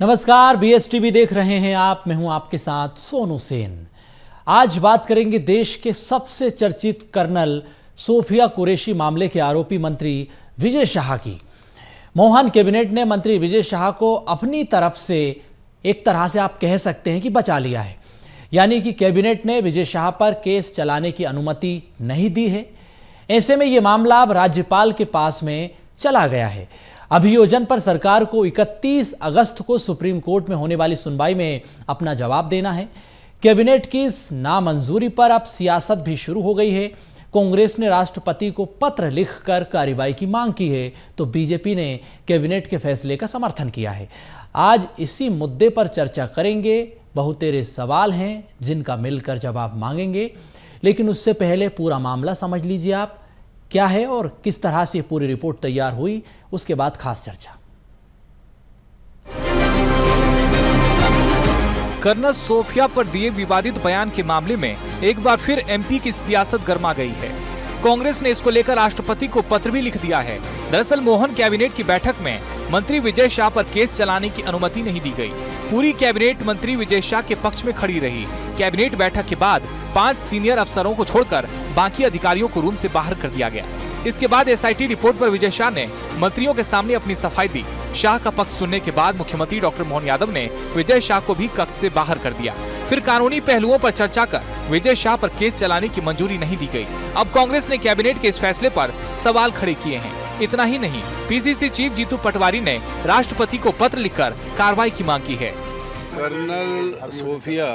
नमस्कार, बीएसटीवी देख रहे हैं आप। मैं हूं आपके साथ सोनू सेन। आज बात करेंगे देश के सबसे चर्चित कर्नल सोफिया कुरैशी मामले के आरोपी मंत्री विजय शाह की। मोहन कैबिनेट ने मंत्री विजय शाह को अपनी तरफ से एक तरह से आप कह सकते हैं कि बचा लिया है, यानी कि कैबिनेट ने विजय शाह पर केस चलाने की अनुमति नहीं दी है। ऐसे में यह मामला अब राज्यपाल के पास में चला गया है। अभियोजन पर सरकार को 31 अगस्त को सुप्रीम कोर्ट में होने वाली सुनवाई में अपना जवाब देना है। कैबिनेट की इस नामंजूरी पर अब सियासत भी शुरू हो गई है। कांग्रेस ने राष्ट्रपति को पत्र लिखकर कार्रवाई की मांग की है, तो बीजेपी ने कैबिनेट के फैसले का समर्थन किया है। आज इसी मुद्दे पर चर्चा करेंगे। बहुतेरे सवाल हैं जिनका मिलकर जवाब मांगेंगे, लेकिन उससे पहले पूरा मामला समझ लीजिए आप क्या है और किस तरह से पूरी रिपोर्ट तैयार हुई, उसके बाद खास चर्चा। कर्नल सोफिया पर दिए विवादित बयान के मामले में एक बार फिर एमपी की सियासत गर्मा गई है। कांग्रेस ने इसको लेकर राष्ट्रपति को पत्र भी लिख दिया है। दरअसल मोहन कैबिनेट की बैठक में मंत्री विजय शाह पर केस चलाने की अनुमति नहीं दी गई। पूरी कैबिनेट मंत्री विजय शाह के पक्ष में खड़ी रही। कैबिनेट बैठक के बाद 5 सीनियर अफसरों को छोड़कर बाकी अधिकारियों को रूम से बाहर कर दिया गया। इसके बाद एसआईटी रिपोर्ट पर विजय शाह ने मंत्रियों के सामने अपनी सफाई दी। शाह का पक्ष सुनने के बाद मुख्यमंत्री डॉक्टर मोहन यादव ने विजय शाह को भी कक्ष से बाहर कर दिया। फिर कानूनी पहलुओं पर चर्चा कर विजय शाह पर केस चलाने की मंजूरी नहीं दी गई। अब कांग्रेस ने कैबिनेट के इस फैसले पर सवाल खड़े किए हैं। इतना ही नहीं, पीसीसी चीफ जीतू पटवारी ने राष्ट्रपति को पत्र लिखकर कार्रवाई की मांग की है। कर्नल सोफिया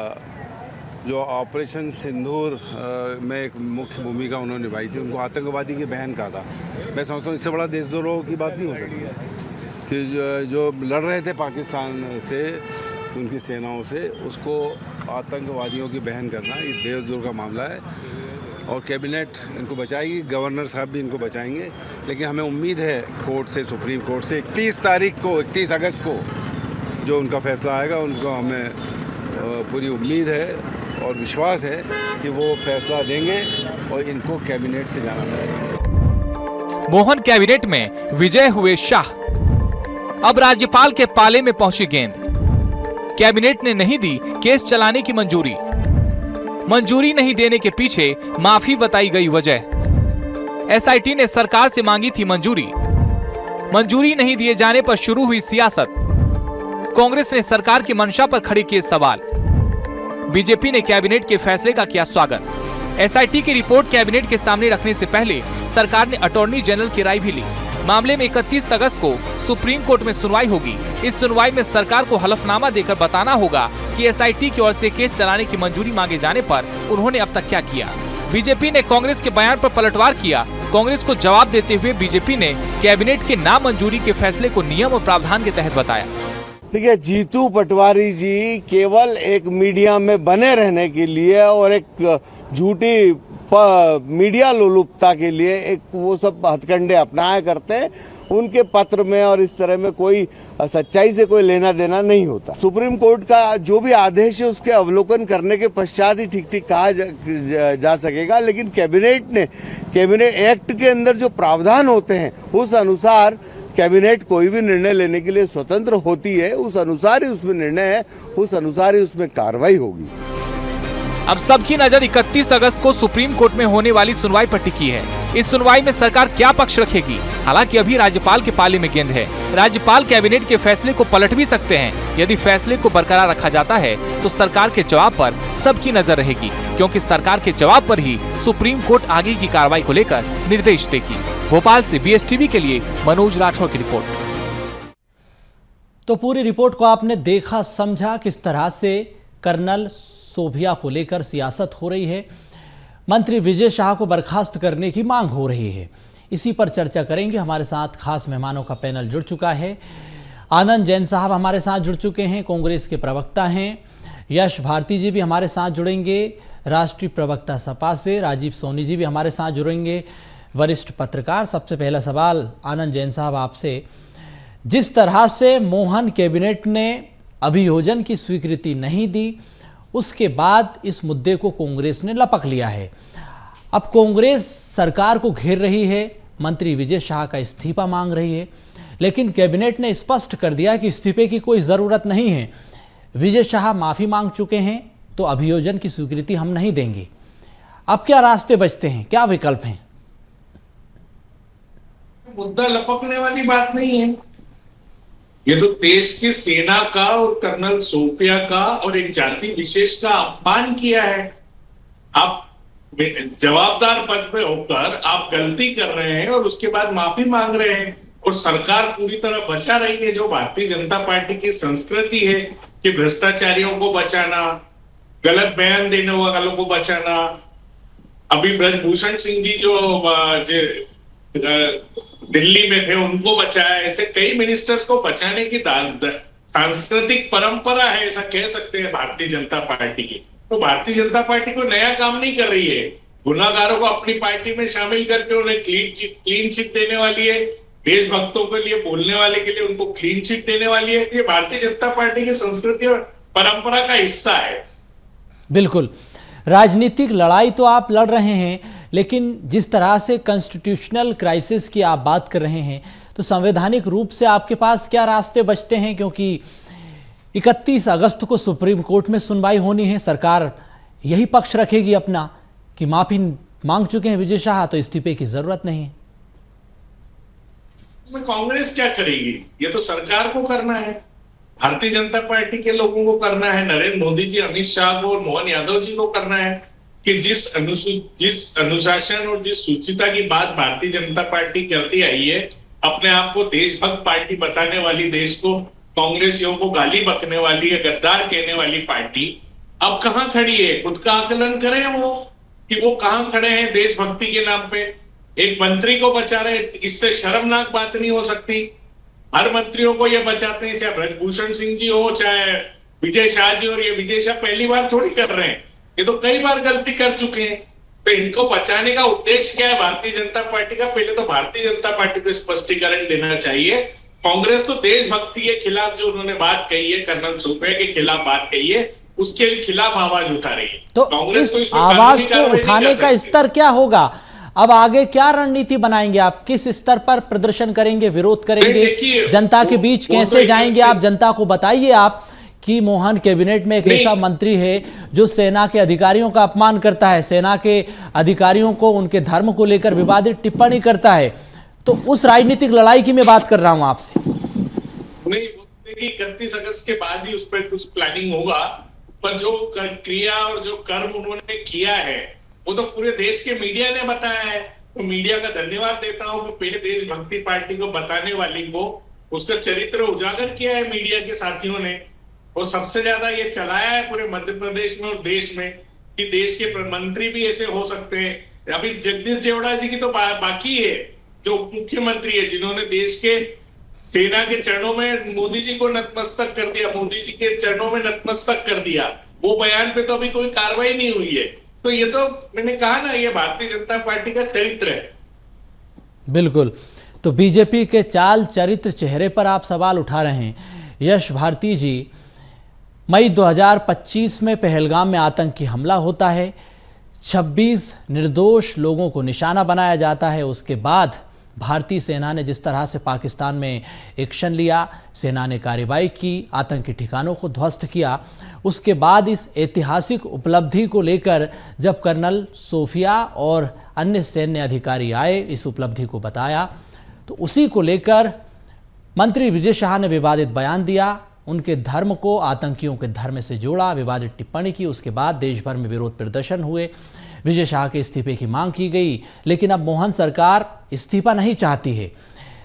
जो ऑपरेशन सिंदूर में एक मुख्य भूमिका उन्होंने निभाई थी, उनको आतंकवादी की बहन कहा था। मैं समझता हूँ इससे बड़ा देशद्रोह की बात नहीं हो सकती है कि जो लड़ रहे थे पाकिस्तान से, उनकी सेनाओं से, उसको आतंकवादियों की बहन करना, ये देशद्रोह का मामला है। और कैबिनेट इनको बचाएगी, गवर्नर साहब भी इनको बचाएंगे। लेकिन हमें उम्मीद है कोर्ट से, सुप्रीम कोर्ट से 31 अगस्त को जो उनका फैसला आएगा, उनको हमें पूरी उम्मीद है और विश्वास है कि वो फैसला देंगे और इनको कैबिनेट से जाना पड़ेगा। मोहन कैबिनेट में विजय हुए शाह। अब राज्यपाल के पाले में पहुंची गेंद। कैबिनेट ने नहीं दी केस चलाने की मंजूरी। मंजूरी नहीं देने के पीछे माफी बताई गई वजह। एसआईटी ने सरकार से मांगी थी मंजूरी। मंजूरी नहीं दिए जाने पर शुरू हुई सियासत। कांग्रेस ने सरकार की मंशा पर खड़े किए सवाल। बीजेपी ने कैबिनेट के फैसले का किया स्वागत। एसआईटी की रिपोर्ट कैबिनेट के सामने रखने से पहले सरकार ने अटॉर्नी जनरल की राय भी ली। मामले में 31 अगस्त को सुप्रीम कोर्ट में सुनवाई होगी। इस सुनवाई में सरकार को हलफनामा देकर बताना होगा कि एसआईटी की ओर से केस चलाने की मंजूरी मांगे जाने पर उन्होंने अब तक क्या किया। बीजेपी ने कांग्रेस के बयान पर पलटवार किया। कांग्रेस को जवाब देते हुए बीजेपी ने कैबिनेट के नामंजूरी के फैसले को नियम और प्रावधान के तहत बताया। देखिए, जीतू पटवारी जी केवल एक मीडिया में बने रहने के लिए और एक झूठी मीडिया लोलुपता के लिए एक वो सब हथकंडे अपनाया करते हैं। उनके पत्र में और इस तरह में कोई सच्चाई से कोई लेना देना नहीं होता। सुप्रीम कोर्ट का जो भी आदेश है उसके अवलोकन करने के पश्चात ही ठीक ठीक कहा जा सकेगा। लेकिन कैबिनेट एक्ट के अंदर जो प्रावधान होते हैं उस अनुसार कैबिनेट कोई भी निर्णय लेने के लिए स्वतंत्र होती है। उस अनुसार ही उसमें निर्णय है, उस अनुसार ही उसमें कार्रवाई होगी। अब सबकी नजर 31 अगस्त को सुप्रीम कोर्ट में होने वाली सुनवाई पर टिकी है। इस सुनवाई में सरकार क्या पक्ष रखेगी? हालांकि अभी राज्यपाल के पाले में गेंद है। राज्यपाल कैबिनेट के फैसले को पलट भी सकते हैं। यदि फैसले को बरकरार रखा जाता है तो सरकार के जवाब पर सबकी नजर रहेगी, क्योंकि सरकार के जवाब पर ही सुप्रीम कोर्ट आगे की कार्रवाई को लेकर निर्देश देगी। भोपाल से बीएसटीवी के लिए मनोज राठौर की रिपोर्ट। तो पूरी रिपोर्ट को आपने देखा, समझा किस तरह से कर्नल सोफिया को लेकर सियासत हो रही है। मंत्री विजय शाह को बर्खास्त करने की मांग हो रही है। इसी पर चर्चा करेंगे। हमारे साथ खास मेहमानों का पैनल जुड़ चुका है। आनंद जैन साहब हमारे साथ जुड़ चुके हैं, कांग्रेस के प्रवक्ता हैं। यश भारती जी भी हमारे साथ जुड़ेंगे, राष्ट्रीय प्रवक्ता सपा से। राजीव सोनी जी भी हमारे साथ जुड़ेंगे, वरिष्ठ पत्रकार। सबसे पहला सवाल आनंद जैन साहब आपसे, जिस तरह से मोहन कैबिनेट ने अभियोजन की स्वीकृति नहीं दी, उसके बाद इस मुद्दे को कांग्रेस ने लपक लिया है। अब कांग्रेस सरकार को घेर रही है, मंत्री विजय शाह का इस्तीफा मांग रही है। लेकिन कैबिनेट ने स्पष्ट कर दिया कि इस्तीफे की कोई जरूरत नहीं है। विजय शाह माफी मांग चुके हैं तो अभियोजन की स्वीकृति हम नहीं देंगे। अब क्या रास्ते बचते हैं, क्या विकल्प हैं? मुद्दा लपकने वाली बात नहीं है। ये तो देश की सेना का और कर्नल सोफिया का और एक जाति विशेष का अपमान किया है। आप जवाबदार पद पे होकर आप गलती कर रहे हैं और उसके बाद माफी मांग रहे हैं, और सरकार पूरी तरह बचा रही है। जो भारतीय जनता पार्टी की संस्कृति है कि भ्रष्टाचारियों को बचाना, गलत बयान देने वालों को बचाना। अभी ब्रजभूषण सिंह जी जो दिल्ली में थे उनको बचाया, ऐसे कई मिनिस्टर्स को बचाने की सांस्कृतिक परंपरा है, ऐसा कह सकते हैं भारतीय जनता पार्टी की। तो भारतीय जनता पार्टी को नया काम नहीं कर रही है। गुनाहगारों को अपनी पार्टी में शामिल करके उन्हें क्लीन चिट देने वाली है। देशभक्तों के लिए बोलने वाले के लिए उनको क्लीन चिट देने वाली है। ये भारतीय जनता पार्टी की संस्कृति और परंपरा का हिस्सा है। बिल्कुल, राजनीतिक लड़ाई तो आप लड़ रहे हैं, लेकिन जिस तरह से कॉन्स्टिट्यूशनल क्राइसिस की आप बात कर रहे हैं, तो संवैधानिक रूप से आपके पास क्या रास्ते बचते हैं? क्योंकि 31 अगस्त को सुप्रीम कोर्ट में सुनवाई होनी है। सरकार यही पक्ष रखेगी अपना कि माफी मांग चुके हैं विजय शाह, तो इस्तीफे की जरूरत नहीं है। इसमें कांग्रेस क्या करेगी? ये तो सरकार को करना है, भारतीय जनता पार्टी के लोगों को करना है, नरेंद्र मोदी जी, अमित शाह को और मोहन यादव जी को करना है कि जिस अनुशासन और जिस शुचिता की बात भारतीय जनता पार्टी करती आई है, अपने आप को देशभक्त पार्टी बताने वाली, देश को कांग्रेसियों को गाली बकने वाली है, गद्दार कहने वाली पार्टी अब कहां खड़ी है? खुद का आकलन करें वो कि वो कहां खड़े हैं देशभक्ति के नाम पे। एक मंत्री को बचा रहे, इससे शर्मनाक बात नहीं हो सकती। हर मंत्रियों को ये बचाते हैं, चाहे ब्रजभूषण सिंह जी हो, चाहे विजय शाह जी, और ये विजय शाह पहली बार थोड़ी कर रहे हैं, ये तो कई बार गलती कर चुके हैं। तो इनको बचाने का उद्देश्य क्या है भारतीय जनता पार्टी का? पहले तो भारतीय जनता पार्टी को स्पष्टीकरण देना चाहिए। कांग्रेस तो देशभक्ति के खिलाफ जो उन्होंने बात कही है, कर्नल सोफिया के खिलाफ बात कही है, उसके खिलाफ आवाज उठा रही है। तो कांग्रेस इस आवाज को उठाने का स्तर क्या होगा? अब आगे क्या रणनीति बनाएंगे आप? किस स्तर पर प्रदर्शन करेंगे, विरोध करेंगे, जनता के बीच कैसे जाएंगे आप? जनता को बताइए आप कि मोहन कैबिनेट में एक ऐसा मंत्री है जो सेना के अधिकारियों का अपमान करता है, सेना के अधिकारियों को, उनके धर्म को लेकर विवादित टिप्पणी करता है। तो उस राजनीतिक लड़ाई की मैं बात कर रहा हूं आपसे। नहीं, 31 अगस्त के बाद ही उस पर कुछ प्लानिंग होगा, पर जो क्रिया और जो कर्म उन्होंने किया है वो तो पूरे देश के मीडिया ने बताया है। तो मीडिया का धन्यवाद देता हूं कि पहले देशभक्ति पार्टी को बताने वाली को उसका चरित्र उजागर किया है मीडिया के साथियों ने, और सबसे ज्यादा ये चलाया है पूरे मध्य प्रदेश में और देश में कि देश के मंत्री भी ऐसे हो सकते हैं। अभी जगदीश जेवड़ा जी की तो बाकी है, जो मुख्यमंत्री है, जिन्होंने देश के सेना के चरणों में मोदी जी को नतमस्तक कर दिया, मोदी जी के चरणों में नतमस्तक कर दिया, वो बयान पे तो अभी कोई कार्रवाई नहीं हुई है। तो ये तो मैंने कहा ना, ये भारतीय जनता पार्टी का चरित्र है। बिल्कुल, तो बीजेपी के चाल चरित्र चेहरे पर आप सवाल उठा रहे हैं। यश भारती जी, मई 2025 में पहलगाम में आतंकी हमला होता है, 26 निर्दोष लोगों को निशाना बनाया जाता है। उसके बाद भारतीय सेना ने जिस तरह से पाकिस्तान में एक्शन लिया, सेना ने कार्रवाई की, आतंकी ठिकानों को ध्वस्त किया। उसके बाद इस ऐतिहासिक उपलब्धि को लेकर जब कर्नल सोफिया और अन्य सैन्य अधिकारी आए, इस उपलब्धि को बताया, तो उसी को लेकर मंत्री विजय शाह ने विवादित बयान दिया, उनके धर्म को आतंकियों के धर्म से जोड़ा, विवादित टिप्पणी की। उसके बाद देश भर में विरोध प्रदर्शन हुए, विजय शाह के इस्तीफे की मांग की गई। लेकिन अब मोहन सरकार इस्तीफा नहीं चाहती है।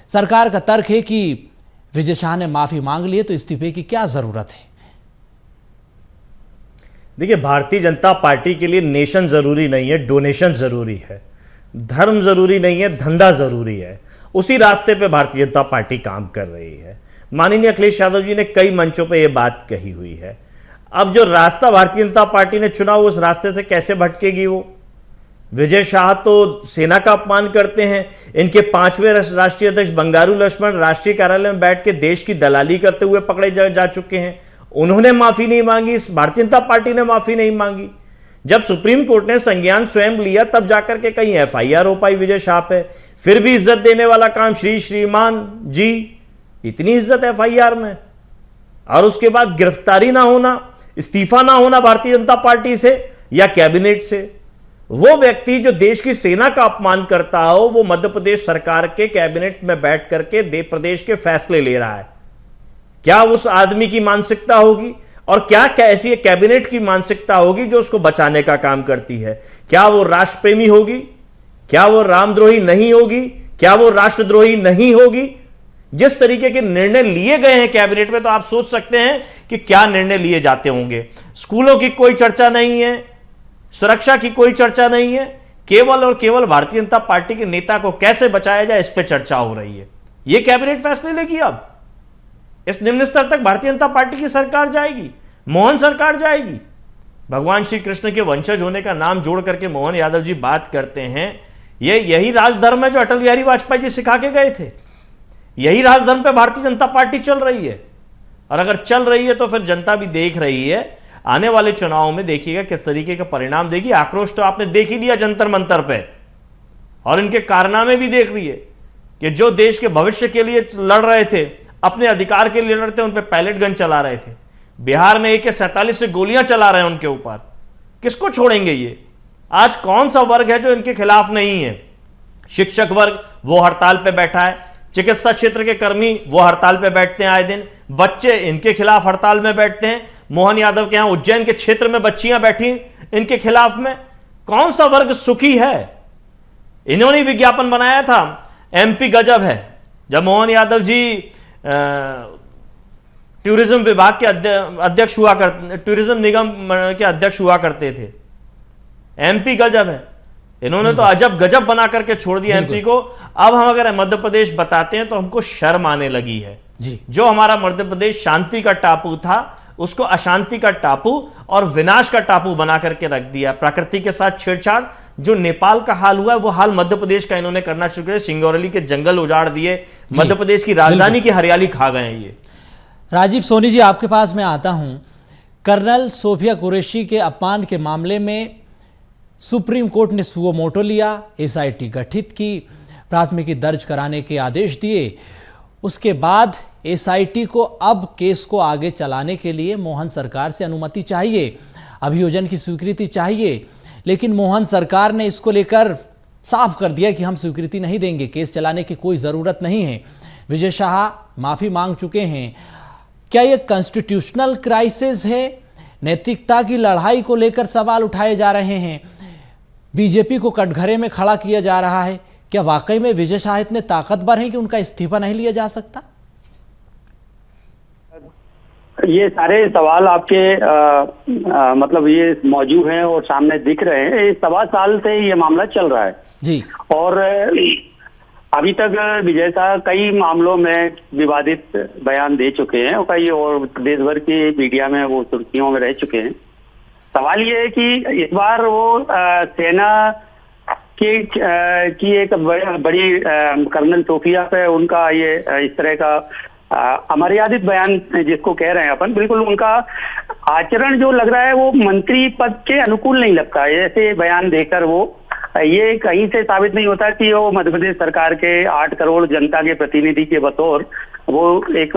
सरकार का तर्क है कि विजय शाह ने माफी मांग ली है, तो इस्तीफे की क्या जरूरत है? देखिए, भारतीय जनता पार्टी के लिए नेशन जरूरी नहीं है, डोनेशन जरूरी है। धर्म जरूरी नहीं है, धंधा जरूरी है। उसी रास्ते पे भारतीय जनता पार्टी काम कर रही है। माननीय अखिलेश यादव जी ने कई मंचों पे ये बात कही हुई है। अब जो रास्ता भारतीय जनता पार्टी ने चुना, उस रास्ते से कैसे भटकेगी वो? विजय शाह तो सेना का अपमान करते हैं। इनके 5वें राष्ट्रीय अध्यक्ष बंगारू लक्ष्मण राष्ट्रीय कार्यालय में बैठ के देश की दलाली करते हुए पकड़े जा चुके हैं। उन्होंने माफी नहीं मांगी, भारतीय जनता पार्टी ने माफी नहीं मांगी। जब सुप्रीम कोर्ट ने संज्ञान स्वयं लिया, तब जाकर के कहीं FIR हो पाई विजय शाह पे। फिर भी इज्जत देने वाला काम श्रीमान जी इतनी इज्जत एफआईआर में, और उसके बाद गिरफ्तारी ना होना, इस्तीफा ना होना भारतीय जनता पार्टी से या कैबिनेट से। वो व्यक्ति जो देश की सेना का अपमान करता हो, वो मध्य प्रदेश सरकार के कैबिनेट में बैठ करके प्रदेश के फैसले ले रहा है। क्या उस आदमी की मानसिकता होगी, और क्या ऐसी कैबिनेट की मानसिकता होगी जो उसको बचाने का काम करती है? क्या वो राष्ट्र प्रेमी होगी? क्या वो रामद्रोही नहीं होगी? क्या वो राष्ट्रद्रोही नहीं होगी? जिस तरीके के निर्णय लिए गए हैं कैबिनेट में, तो आप सोच सकते हैं कि क्या निर्णय लिए जाते होंगे। स्कूलों की कोई चर्चा नहीं है, सुरक्षा की कोई चर्चा नहीं है, केवल और केवल भारतीय जनता पार्टी के नेता को कैसे बचाया जाए इस पर चर्चा हो रही है। यह कैबिनेट फैसले लेगी। अब इस निम्न स्तर तक भारतीय जनता पार्टी की सरकार जाएगी, मोहन सरकार जाएगी। भगवान श्री कृष्ण के वंशज होने का नाम जोड़ करके मोहन यादव जी बात करते हैं। यही राजधर्म है जो अटल बिहारी वाजपेयी जी सिखा के गए थे। यही राजधर्म पे भारतीय जनता पार्टी चल रही है, और अगर चल रही है तो फिर जनता भी देख रही है। आने वाले चुनाव में देखिएगा किस तरीके का परिणाम देगी। आक्रोश तो आपने देख ही लिया जंतर मंतर पे, और इनके कारनामे भी देख लिए कि जो देश के भविष्य के लिए लड़ रहे थे, अपने अधिकार के लिए लड़ रहे थे, उन पे पैलेट गन चला रहे थे। बिहार में AK-47 से गोलियां चला रहे हैं उनके ऊपर। किसको छोड़ेंगे ये? आज कौन सा वर्ग है जो इनके खिलाफ नहीं है? शिक्षक वर्ग वो हड़ताल पे बैठा है, चिकित्सा क्षेत्र के कर्मी वो हड़ताल पे बैठते हैं आए दिन, बच्चे इनके खिलाफ हड़ताल में बैठते हैं। मोहन यादव के यहां उज्जैन के क्षेत्र में बच्चियां बैठी इनके खिलाफ में। कौन सा वर्ग सुखी है? इन्होंने विज्ञापन बनाया था, MP गजब है, जब मोहन यादव जी टूरिज्म विभाग के अध्यक्ष हुआ करते, टूरिज्म निगम के अध्यक्ष हुआ करते थे। MP गजब है, इन्होंने तो अजब गजब बना करके छोड़ दिया MP को। अब हम अगर मध्य प्रदेश बताते हैं तो हमको शर्म आने लगी है जी। जो हमारा मध्य प्रदेश शांति का टापू था, उसको अशांति का टापू और विनाश का टापू बना करके रख दिया। प्रकृति के साथ छेड़छाड़, जो नेपाल का हाल हुआ है वो हाल मध्य प्रदेश का इन्होंने करना शुरू किया। सिंगरौली के जंगल उजाड़ दिए, मध्य प्रदेश की राजधानी की हरियाली खा गए हैं ये। राजीव सोनी जी, आपके पास मैं आता हूं। कर्नल सोफिया कुरैशी के अपमान के मामले में सुप्रीम कोर्ट ने सुओ मोटो लिया, SIT गठित की, प्राथमिकी दर्ज कराने के आदेश दिए। उसके बाद SIT को अब केस को आगे चलाने के लिए मोहन सरकार से अनुमति चाहिए, अभियोजन की स्वीकृति चाहिए। लेकिन मोहन सरकार ने इसको लेकर साफ कर दिया कि हम स्वीकृति नहीं देंगे, केस चलाने की कोई ज़रूरत नहीं है। विजय शाह माफ़ी मांग चुके हैं। क्या ये कॉन्स्टिट्यूशनल क्राइसिस है? नैतिकता की लड़ाई को लेकर सवाल उठाए जा रहे हैं, बीजेपी को कटघरे में खड़ा किया जा रहा है। क्या वाकई में विजय शाह इतने ताकतवर हैं कि उनका इस्तीफा नहीं लिया जा सकता? ये सारे सवाल आपके मतलब ये मौजूद हैं और सामने दिख रहे हैं। इस 1.25 साल से ये मामला चल रहा है जी, और अभी तक विजय शाह कई मामलों में विवादित बयान दे चुके हैं और कई और देश भर की मीडिया में वो सुर्खियों में रह चुके हैं। सवाल ये है कि इस बार वो सेना की एक बड़ी कर्नल सोफिया पे उनका ये इस तरह का अमर्यादित बयान जिसको कह रहे हैं अपन, बिल्कुल उनका आचरण जो लग रहा है वो मंत्री पद के अनुकूल नहीं लगता है। ऐसे बयान देकर वो ये कहीं से साबित नहीं होता कि वो मध्य प्रदेश सरकार के 8 करोड़ जनता के प्रतिनिधि के बतौर वो एक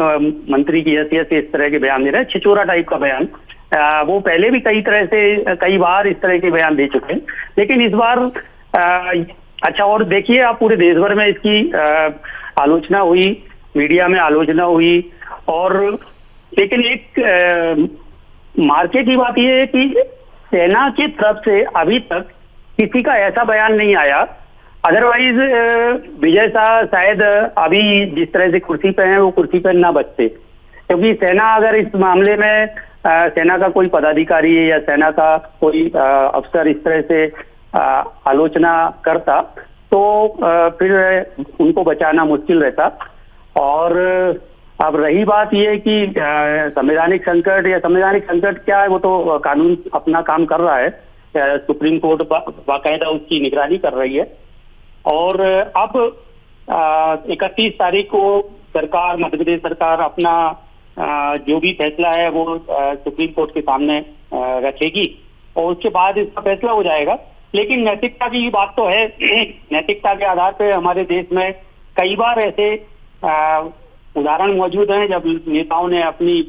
मंत्री की हैसियत से इस तरह के बयान दे रहे हैं। छिचोरा टाइप का बयान। वो पहले भी कई बार इस तरह के बयान दे चुके हैं, लेकिन इस बार अच्छा। और देखिए आप पूरे देश भर में इसकी आलोचना हुई, मीडिया में आलोचना हुई, और लेकिन एक मार्के की बात यह है कि सेना की तरफ से अभी तक किसी का ऐसा बयान नहीं आया। अदरवाइज विजय शाह शायद अभी जिस तरह से कुर्सी पे हैं वो कुर्सी पे ना बचते, क्योंकि सेना अगर इस मामले में सेना का कोई पदाधिकारी या सेना का कोई अफसर इस तरह से आलोचना करता तो फिर उनको बचाना मुश्किल रहता। और अब रही बात यह कि संवैधानिक संकट क्या है, वो तो कानून अपना काम कर रहा है, सुप्रीम कोर्ट बाकायदा उसकी निगरानी कर रही है। और अब 31 तारीख को सरकार, मध्य प्रदेश सरकार अपना जो भी फैसला है वो सुप्रीम कोर्ट के सामने रखेगी और उसके बाद इसका फैसला हो जाएगा। लेकिन नैतिकता की बात तो है। नैतिकता के आधार पर हमारे देश में कई बार ऐसे उदाहरण मौजूद हैं जब नेताओं ने अपनी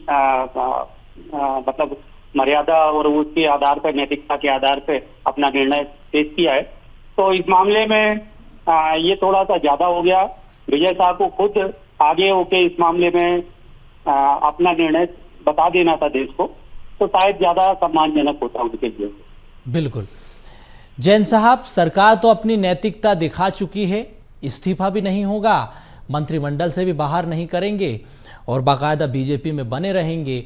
मतलब मर्यादा और उसके आधार पर, नैतिकता के आधार पर अपना निर्णय पेश किया है। तो इस मामले में ये थोड़ा सा ज्यादा हो गया। विजय शाह को खुद आगे होके इस मामले में अपना निर्णय बता देना था देश को, तो शायद ज्यादा सम्मानजनक होता उनके लिए। बिल्कुल। जैन साहब, सरकार तो अपनी नैतिकता दिखा चुकी है, इस्तीफा भी नहीं होगा, मंत्रिमंडल से भी बाहर नहीं करेंगे और बाकायदा बीजेपी में बने रहेंगे।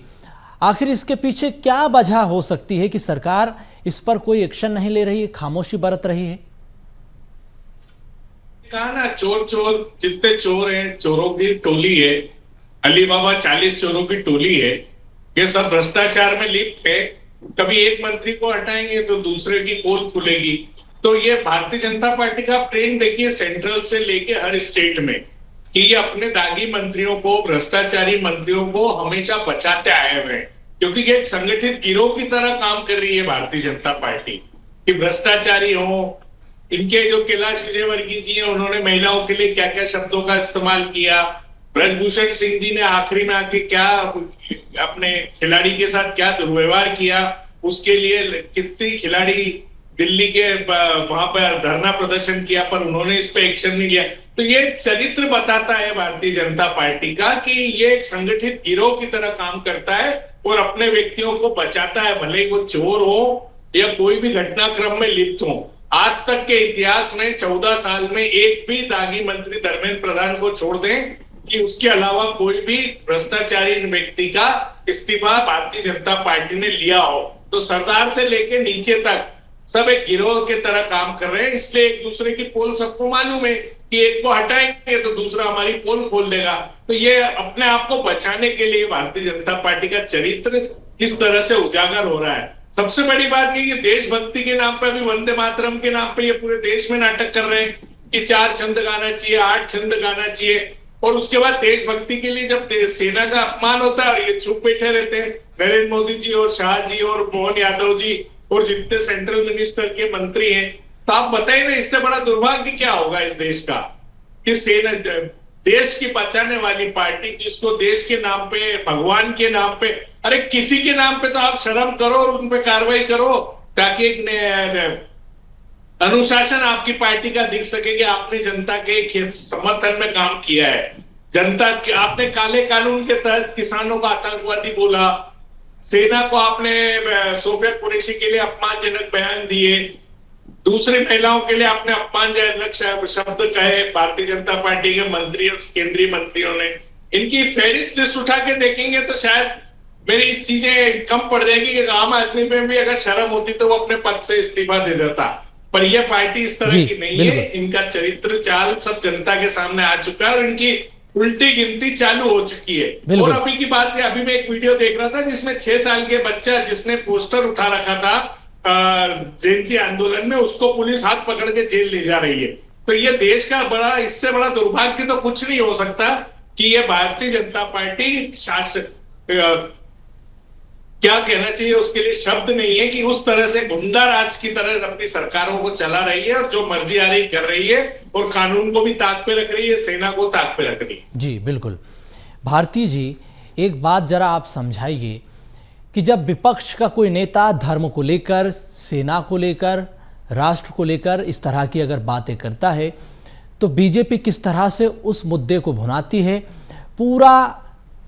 आखिर इसके पीछे क्या वजह हो सकती है कि सरकार इस पर कोई एक्शन नहीं ले रही है, खामोशी बरत रही है? कहा ना, चोर चोर जितने चोर हैं, चोरों की टोली है, अली बाबा 40 चोरों की टोली है। ये सब भ्रष्टाचार में लिप्त है। कभी एक मंत्री को हटाएंगे तो दूसरे की पोल खुलेगी। तो ये भारतीय जनता पार्टी का ट्रेंड देखिए, सेंट्रल से लेके हर स्टेट में, कि ये अपने दागी मंत्रियों को, भ्रष्टाचारी मंत्रियों को हमेशा बचाते आए हुए हैं। क्योंकि ये एक संगठित गिरोह की तरह काम कर रही है भारतीय जनता पार्टी, कि भ्रष्टाचारी हो। इनके जो कैलाश विजयवर्गीय जी हैं, उन्होंने महिलाओं के लिए क्या क्या शब्दों का इस्तेमाल किया। ब्रजभूषण सिंह जी ने आखिरी में आके क्या अपने खिलाड़ी के साथ क्या दुर्व्यवहार किया, उसके लिए कितनी खिलाड़ी दिल्ली के वहां पर धरना प्रदर्शन किया, पर उन्होंने इस पे एक्शन नहीं लिया। तो ये चरित्र बताता है भारतीय जनता पार्टी का कि ये एक संगठित गिरोह की तरह काम करता है और अपने व्यक्तियों को बचाता है, भले ही वो चोर हो या कोई भी घटनाक्रम में लिप्त हो। आज तक के इतिहास में 14 साल में एक भी दागी मंत्री धर्मेंद्र प्रधान को छोड़ दें कि उसके अलावा कोई भी भ्रष्टाचारी व्यक्ति का इस्तीफा भारतीय जनता पार्टी ने लिया हो। तो सरदार से लेके नीचे तक सब एक गिरोह के तरह काम कर रहे हैं। इसलिए एक दूसरे की पोल सबको मालूम है कि एक को हटाएंगे तो दूसरा हमारी पोल खोल देगा। तो ये अपने आप को बचाने के लिए भारतीय जनता पार्टी का चरित्र किस तरह से उजागर हो रहा है। सबसे बड़ी बात ये कि देशभक्ति के नाम पे भी, वंदे मातरम के नाम पे ये पूरे देश में नाटक कर रहे हैं कि 4 छंद गाना चाहिए, 8 छंद गाना चाहिए, और उसके बाद देशभक्ति के लिए जब सेना का अपमान होता है ये चुप बैठे रहते हैं। नरेंद्र मोदी जी और शाह जी और मोहन यादव जी और जितने सेंट्रल मिनिस्टर के मंत्री हैं, तो आप बताइए ना, इससे बड़ा दुर्भाग्य क्या होगा इस देश का कि सेना, देश की बचाने वाली पार्टी, जिसको देश के नाम पे, भगवान के नाम पे, अरे किसी के नाम पे तो आप शर्म करो और उन पे कार्रवाई करो, ताकि एक अनुशासन आपकी पार्टी का दिख सके कि आपने जनता के समर्थन में काम किया है। जनता, आपने काले कानून के तहत किसानों का आतंकवादी बोला, सेना को आपने सोफिया कुरैशी के लिए अपमानजनक बयान दिए, दूसरी महिलाओं के लिए आपने अपमानजनक शब्द कहे भारतीय जनता पार्टी के मंत्री और केंद्रीय मंत्रियों ने। इनकी फेरिस्त लिस्ट उठा के देखेंगे तो शायद मेरी चीजें कम पड़ जाएगी कि आम आदमी में भी अगर शर्म होती तो वो अपने पद से इस्तीफा दे देता। पर यह पार्टी इस तरह की नहीं है। इनका चरित्र चाल सब जनता के सामने आ चुका है और इनकी उल्टी गिनती चालू हो चुकी है। और अभी की बात है, अभी मैं एक वीडियो देख रहा था जिसमें 6 साल के बच्चा जिसने पोस्टर उठा रखा था जेएनजी आंदोलन में, उसको पुलिस हाथ पकड़ के जेल ले जा रही है। तो ये देश का बड़ा, इससे बड़ा दुर्भाग्य तो कुछ नहीं हो सकता कि ये भारतीय जनता पार्टी शासक, क्या कहना चाहिए उसके लिए शब्द नहीं है, कि उस तरह से गुंडा राज की तरह अपनी सरकारों को चला रही है और जो मर्जी आ रही कर रही है और कानून को भी ताक पे रख रही है, सेना को ताक पे रख रही है। जी बिल्कुल। भारती जी, एक बात जरा आप समझाइए कि जब विपक्ष का कोई नेता धर्म को लेकर, सेना को लेकर, राष्ट्र को लेकर इस तरह की अगर बातें करता है तो बीजेपी किस तरह से उस मुद्दे को भुनाती है। पूरा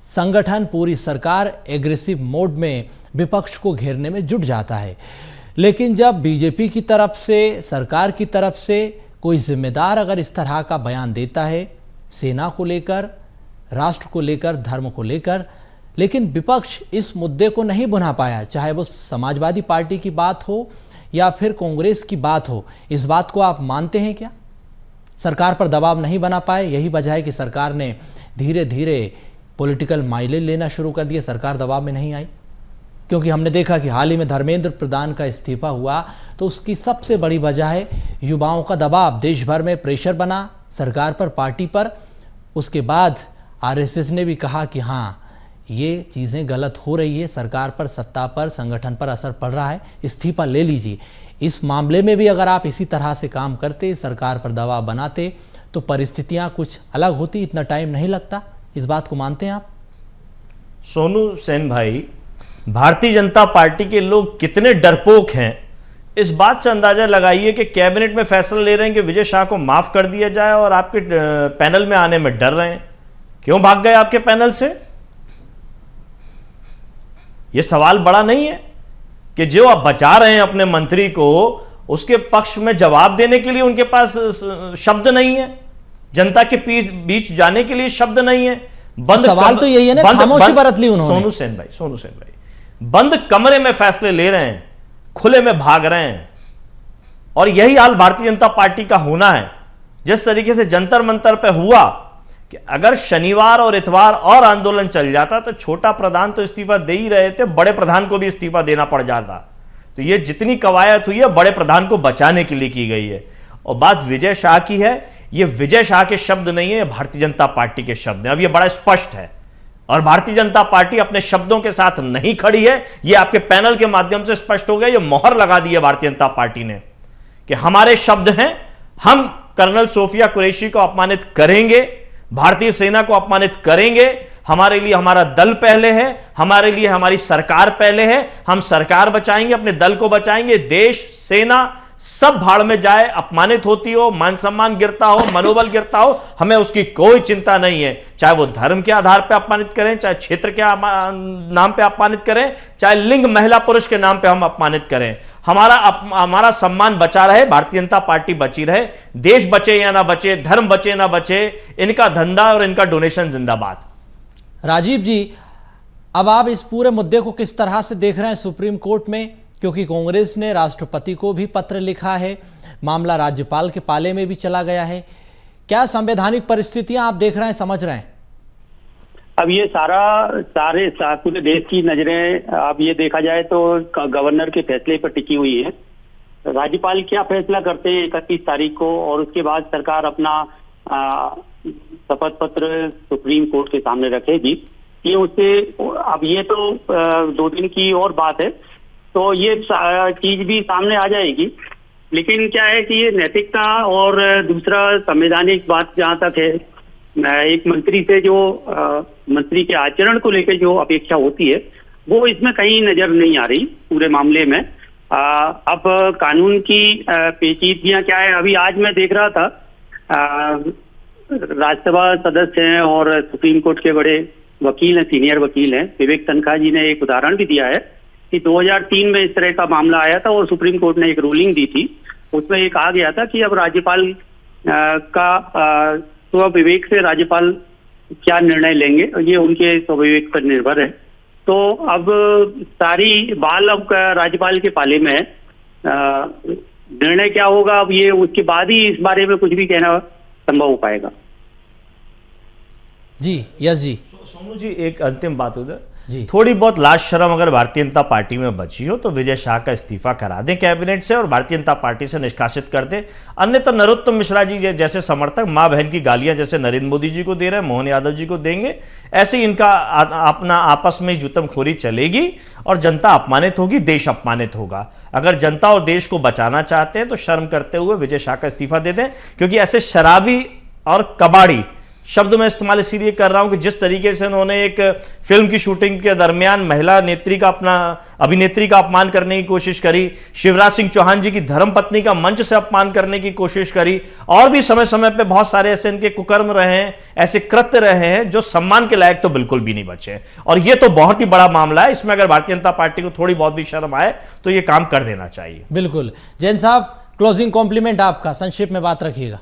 संगठन, पूरी सरकार एग्रेसिव मोड में विपक्ष को घेरने में जुट जाता है। लेकिन जब बीजेपी की तरफ से, सरकार की तरफ से कोई जिम्मेदार अगर इस तरह का बयान देता है सेना को लेकर, राष्ट्र को लेकर, धर्म को लेकर, लेकिन विपक्ष इस मुद्दे को नहीं भुना पाया, चाहे वो समाजवादी पार्टी की बात हो या फिर कांग्रेस की बात हो, इस बात को आप मानते हैं क्या? सरकार पर दबाव नहीं बना पाए, यही वजह है कि सरकार ने धीरे धीरे पॉलिटिकल माइलेज लेना शुरू कर दिया, सरकार दबाव में नहीं आई? क्योंकि हमने देखा कि हाल ही में धर्मेंद्र प्रधान का इस्तीफा हुआ तो उसकी सबसे बड़ी वजह है युवाओं का दबाव, देश भर में प्रेशर बना सरकार पर, पार्टी पर। उसके बाद आरएसएस ने भी कहा कि हाँ, ये चीज़ें गलत हो रही है, सरकार पर, सत्ता पर, संगठन पर असर पड़ रहा है, इस्तीफा ले लीजिए। इस मामले में भी अगर आप इसी तरह से काम करते, सरकार पर दबाव बनाते, तो परिस्थितियां कुछ अलग होती, इतना टाइम नहीं लगता। इस बात को मानते हैं आप? सोनू सेन भाई, भारतीय जनता पार्टी के लोग कितने डरपोक हैं इस बात से अंदाजा लगाइए कि कैबिनेट में फैसला ले रहे हैं कि विजय शाह को माफ कर दिया जाए और आपके पैनल में आने में डर रहे हैं। क्यों भाग गए आपके पैनल से? यह सवाल बड़ा नहीं है कि जो आप बचा रहे हैं अपने मंत्री को, उसके पक्ष में जवाब देने के लिए उनके पास शब्द नहीं है, जनता के बीच जाने के लिए शब्द नहीं है। सवाल तो यही है ना, खामोशी बरत ली उन्होंने। सोनू सेन भाई, बंद कमरे में फैसले ले रहे हैं, खुले में भाग रहे हैं, और यही हाल भारतीय जनता पार्टी का होना है। जिस तरीके से जंतर मंतर पे हुआ कि अगर शनिवार और इतवार और आंदोलन चल जाता तो छोटा प्रधान तो इस्तीफा दे ही रहे थे, बड़े प्रधान को भी इस्तीफा देना पड़ जाता। तो ये जितनी कवायद हुई है बड़े प्रधान को बचाने के लिए की गई है। और बात विजय शाह की है, ये विजय शाह के शब्द नहीं है, भारतीय जनता पार्टी के शब्द हैं। अब ये बड़ा स्पष्ट है और भारतीय जनता पार्टी अपने शब्दों के साथ नहीं खड़ी है। ये आपके पैनल के माध्यम से स्पष्ट हो गया। ये मोहर लगा दी है भारतीय जनता पार्टी ने कि हमारे शब्द हैं, हम कर्नल सोफिया कुरैशी को अपमानित करेंगे, भारतीय सेना को अपमानित करेंगे। हमारे लिए हमारा दल पहले है, हमारे लिए हमारी सरकार पहले है। हम सरकार बचाएंगे, अपने दल को बचाएंगे। देश, सेना सब भाड़ में जाए, अपमानित होती हो, मान सम्मान गिरता हो, मनोबल गिरता हो, हमें उसकी कोई चिंता नहीं है। चाहे वो धर्म के आधार पर अपमानित करें, चाहे क्षेत्र के नाम पे अपमानित करें, चाहे लिंग महिला पुरुष के नाम पे हम अपमानित करें, हमारा सम्मान बचा रहे, भारतीय जनता पार्टी बची रहे। देश बचे या ना बचे, धर्म बचे ना बचे, इनका धंधा और इनका डोनेशन जिंदाबाद। राजीव जी, अब आप इस पूरे मुद्दे को किस तरह से देख रहे हैं सुप्रीम कोर्ट में? क्योंकि कांग्रेस ने राष्ट्रपति को भी पत्र लिखा है, मामला राज्यपाल के पाले में भी चला गया है। क्या संवैधानिक परिस्थितियां आप देख रहे हैं, समझ रहे हैं? अब ये पूरे देश की नजरें, अब ये देखा जाए तो गवर्नर के फैसले पर टिकी हुई है। राज्यपाल क्या फैसला करते हैं 31 तारीख को, और उसके बाद सरकार अपना शपथ पत्र सुप्रीम कोर्ट के सामने रखेगी। ये उससे अब ये तो 2 दिन की और बात है, तो ये चीज भी सामने आ जाएगी। लेकिन क्या है कि ये नैतिकता और दूसरा संवैधानिक बात जहाँ तक है, एक मंत्री से जो मंत्री के आचरण को लेकर जो अपेक्षा होती है, वो इसमें कहीं नजर नहीं आ रही पूरे मामले में। अब कानून की पेचीदगियां क्या है, अभी आज मैं देख रहा था, राज्यसभा सदस्य हैं और सुप्रीम कोर्ट के बड़े वकील हैं, सीनियर वकील हैं, विवेक तनखा जी ने एक उदाहरण भी दिया है कि 2003 में इस तरह का मामला आया था और सुप्रीम कोर्ट ने एक रूलिंग दी थी। उसमें ये कहा गया था कि अब राज्यपाल का स्वविवेक से राज्यपाल क्या निर्णय लेंगे, ये उनके स्वविवेक पर निर्भर है। तो अब सारी बाल अब राज्यपाल के पाले में है। निर्णय क्या होगा अब ये उसके बाद ही इस बारे में कुछ भी कहना संभव हो पाएगा। जी, यस जी। सोनू जी, एक अंतिम बात उधर जी, थोड़ी बहुत लाज शर्म अगर भारतीय जनता पार्टी में बची हो तो विजय शाह का इस्तीफा करा दें कैबिनेट से और भारतीय जनता पार्टी से निष्कासित कर दें। अन्यथा नरोत्तम मिश्रा जी जैसे समर्थक मां बहन की गालियां जैसे नरेंद्र मोदी जी को दे रहे हैं, मोहन यादव जी को देंगे, ऐसे ही इनका अपना आपस में जुतमखोरी चलेगी और जनता अपमानित होगी, देश अपमानित होगा। अगर जनता और देश को बचाना चाहते हैं तो शर्म करते हुए विजय शाह का इस्तीफा दे दें, क्योंकि ऐसे शराबी और कबाड़ी शब्द मैं इस्तेमाल इसीलिए कर रहा हूं कि जिस तरीके से उन्होंने एक फिल्म की शूटिंग के दरमियान महिला नेत्री का अभिनेत्री का अपमान करने की कोशिश करी, शिवराज सिंह चौहान जी की धर्मपत्नी का मंच से अपमान करने की कोशिश करी, और भी समय समय पे बहुत सारे ऐसे इनके कुकर्म रहे हैं, ऐसे कृत्य रहे हैं जो सम्मान के लायक तो बिल्कुल भी नहीं बचे। और ये तो बहुत ही बड़ा मामला है, इसमें अगर भारतीय जनता पार्टी को थोड़ी बहुत भी शर्म आए तो ये काम कर देना चाहिए। बिल्कुल। जैन साहब, क्लोजिंग कॉम्प्लीमेंट आपका, संक्षेप में बात रखिएगा।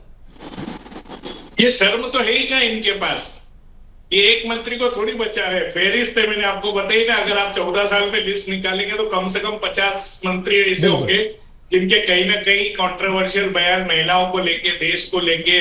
ये शर्म तो है ही क्या इनके पास, ये एक मंत्री को थोड़ी बचा रहे। फेरिस्त है, मैंने आपको बताई ना, अगर आप 14 साल में लिस्ट निकालेंगे तो कम से कम 50 मंत्री ऐसे होंगे जिनके कहीं ना कहीं कंट्रोवर्शियल बयान महिलाओं को लेके, देश को लेके,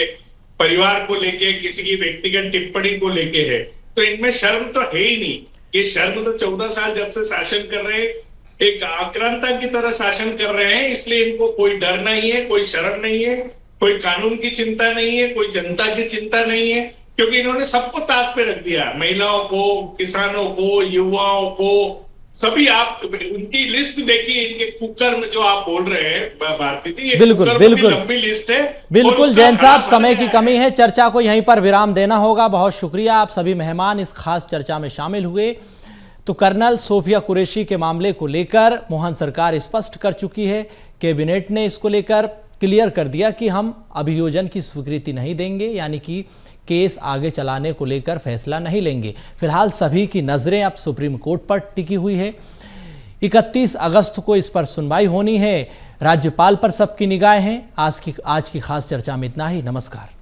परिवार को लेके, किसी की व्यक्तिगत टिप्पणी को लेके है। तो इनमें शर्म तो है ही नहीं। ये शर्म तो 14 साल जब से शासन कर रहे हैं, एक आक्रांता की तरह शासन कर रहे हैं, इसलिए इनको कोई डर नहीं है, कोई शर्म नहीं है, कोई कानून की चिंता नहीं है, कोई जनता की चिंता नहीं है, क्योंकि इन्होंने सबको ताक पे रख दिया। महिलाओं को, किसानों को, युवाओं को, सभी आप उनकी लिस्ट देखिए, इनके कुकर में जो आप बोल रहे हैं भारती जी, ये बिल्कुल कुकर में भी बिल्कुल लंबी लिस्ट है। और बिल्कुल उसका जैन साहब, बड़ा समय की बड़ा कमी है, चर्चा को यहीं पर विराम देना होगा। बहुत शुक्रिया, आप सभी मेहमान इस खास चर्चा में शामिल हुए। तो कर्नल सोफिया कुरैशी के मामले को लेकर मोहन सरकार स्पष्ट कर चुकी है। कैबिनेट ने इसको लेकर क्लियर कर दिया कि हम अभियोजन की स्वीकृति नहीं देंगे, यानी कि केस आगे चलाने को लेकर फैसला नहीं लेंगे। फिलहाल सभी की नजरें अब सुप्रीम कोर्ट पर टिकी हुई है। 31 अगस्त को इस पर सुनवाई होनी है। राज्यपाल पर सबकी निगाहें हैं। आज की खास चर्चा में इतना ही। नमस्कार।